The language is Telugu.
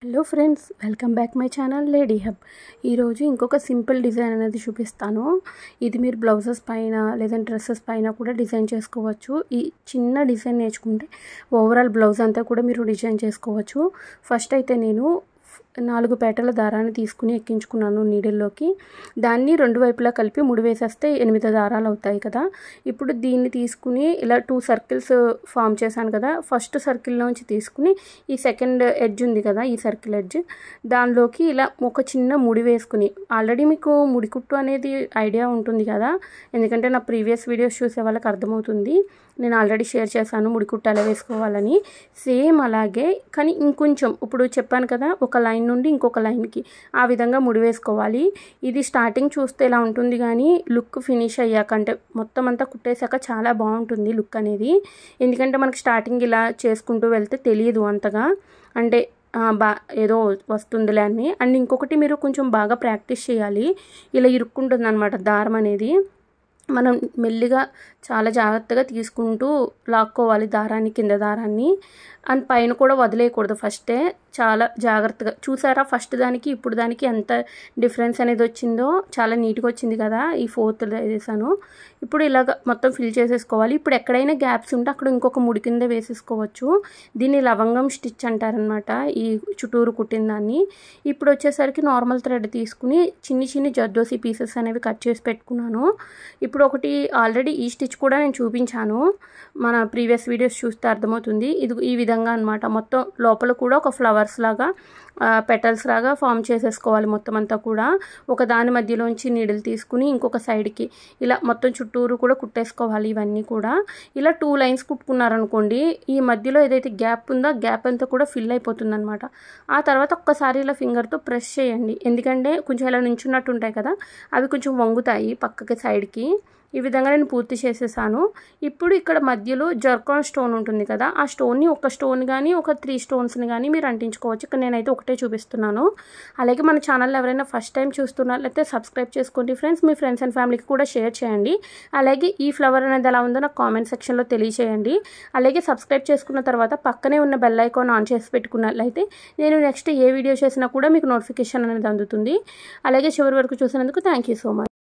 Hello friends, welcome back my channel lady hub. ఈరోజు ఇంకొక సింపుల్ డిజైన్ అనేది చూపిస్తాను. ఇది మీరు బ్లౌజెస్ పైన లేదా డ్రెస్సెస్ పైన కూడా డిజైన్ చేసుకోవచ్చు. ఈ చిన్న డిజైన్ నేర్చుకుంటే ఓవరాల్ బ్లౌజ్ అంతా కూడా మీరు డిజైన్ చేసుకోవచ్చు. ఫస్ట్ అయితే నేను 4 పేటల దారాన్ని తీసుకుని ఎక్కించుకున్నాను నీడిల్లోకి. దాన్ని 2 వైపులా కలిపి ముడి వేసేస్తే 8 దారాలు అవుతాయి కదా. ఇప్పుడు దీన్ని తీసుకుని ఇలా 2 సర్కిల్స్ ఫామ్ చేశాను కదా. ఫస్ట్ సర్కిల్లోంచి తీసుకుని ఈ సెకండ్ ఎడ్జ్ ఉంది కదా, ఈ సర్కిల్ ఎడ్జ్, దానిలోకి ఇలా ఒక చిన్న ముడి వేసుకుని, ఆల్రెడీ మీకు ముడి కుట్టు అనేది ఐడియా ఉంటుంది కదా, ఎందుకంటే నా ప్రీవియస్ వీడియోస్ చూసే వాళ్ళకి అర్థమవుతుంది. నేను ఆల్రెడీ షేర్ చేశాను ముడి కుట్టు ఎలా వేసుకోవాలని. సేమ్ అలాగే కానీ ఇంకొంచెం, ఇప్పుడు చెప్పాను కదా, ఒక లైన్ నుండి ఇంకొక లైన్కి ఆ విధంగా ముడి వేసుకోవాలి. ఇది స్టార్టింగ్ చూస్తే ఇలా ఉంటుంది, కానీ లుక్ ఫినిష్ అయ్యాక అంటే మొత్తం అంతా కుట్టేశాక చాలా బాగుంటుంది లుక్ అనేది. ఎందుకంటే మనకి స్టార్టింగ్ ఇలా చేసుకుంటూ వెళ్తే తెలియదు అంతగా, అంటే ఏదో వస్తుందిలే అని. అండ్ ఇంకొకటి, మీరు కొంచెం బాగా ప్రాక్టీస్ చేయాలి. ఇలా ఇరుక్కుంటుంది అనమాట దారం అనేది. మనం మెల్లిగా చాలా జాగ్రత్తగా తీసుకుంటూ లాక్కోవాలి దారాన్ని, కింద దారాన్ని. అండ్ పైన కూడా వదిలేయకూడదు ఫస్టే, చాలా జాగ్రత్తగా. చూసారా ఫస్ట్ దానికి ఇప్పుడు దానికి ఎంత డిఫరెన్స్ అనేది వచ్చిందో, చాలా నీట్గా వచ్చింది కదా. ఈ 4th వేసేసాను. ఇప్పుడు ఇలాగ మొత్తం ఫిల్ చేసేసుకోవాలి. ఇప్పుడు ఎక్కడైనా గ్యాప్స్ ఉంటే అక్కడ ఇంకొక ముడి కింద వేసేసుకోవచ్చు. దీన్ని లవంగం స్టిచ్ అంటారనమాట, ఈ చుట్టూరు కుట్టిన దాన్ని. ఇప్పుడు వచ్చేసరికి నార్మల్ థ్రెడ్ తీసుకుని చిన్ని చిన్ని జర్దోసి పీసెస్ అనేవి కట్ చేసి పెట్టుకున్నాను. ఇప్పుడు ఒకటి ఆల్రెడీ ఈ స్టిచ్ కూడా నేను చూపించాను, మన ప్రీవియస్ వీడియోస్ చూస్తే అర్థమవుతుంది. ఇది ఈ విధంగా అనమాట. మొత్తం లోపల కూడా ఒక ఫ్లవర్స్ లాగా, పెటల్స్ లాగా ఫామ్ చేసేసుకోవాలి మొత్తం అంతా కూడా. ఒక దాని మధ్యలోంచి నీడిల్ తీసుకుని ఇంకొక సైడ్కి ఇలా మొత్తం చుట్టూరు కూడా కుట్టేసుకోవాలి. ఇవన్నీ కూడా ఇలా 2 లైన్స్ కుట్టుకున్నారనుకోండి, ఈ మధ్యలో ఏదైతే గ్యాప్ ఉందో ఆ గ్యాప్ అంతా కూడా ఫిల్ అయిపోతుంది అనమాట. ఆ తర్వాత ఒక్కసారి ఇలా ఫింగర్తో ప్రెస్ చేయండి, ఎందుకంటే కొంచెం ఇలా నించున్నట్టు ఉంటాయి కదా, అవి కొంచెం వంగుతాయి పక్కకి సైడ్కి. ఈ విధంగా నేను పూర్తి చేసేసాను. ఇప్పుడు ఇక్కడ మధ్యలో జర్కాన్ స్టోన్ ఉంటుంది కదా, ఆ స్టోన్ని ఒక స్టోన్ కానీ ఒక 3 స్టోన్స్ని కానీ మీరు అంటించుకోవచ్చు. ఇక్కడ నేనైతే ఒకటే చూపిస్తున్నాను. అలాగే మన ఛానల్ ఎవరైనా ఫస్ట్ టైం చూస్తున్నట్లయితే సబ్స్క్రైబ్ చేసుకోండి ఫ్రెండ్స్. మీ ఫ్రెండ్స్ అండ్ ఫ్యామిలీకి కూడా షేర్ చేయండి. అలాగే ఈ ఫ్లవర్ అనేది ఎలా ఉందో నాకు కామెంట్ సెక్షన్లో తెలియచేయండి. అలాగే సబ్స్క్రైబ్ చేసుకున్న తర్వాత పక్కనే ఉన్న బెల్ ఐకాన్ ఆన్ చేసి పెట్టుకున్నట్లయితే నేను నెక్స్ట్ ఏ వీడియో చేసినా కూడా మీకు నోటిఫికేషన్ అనేది అందుతుంది. అలాగే చివరి వరకు చూసినందుకు థ్యాంక్ యూ సో మచ్.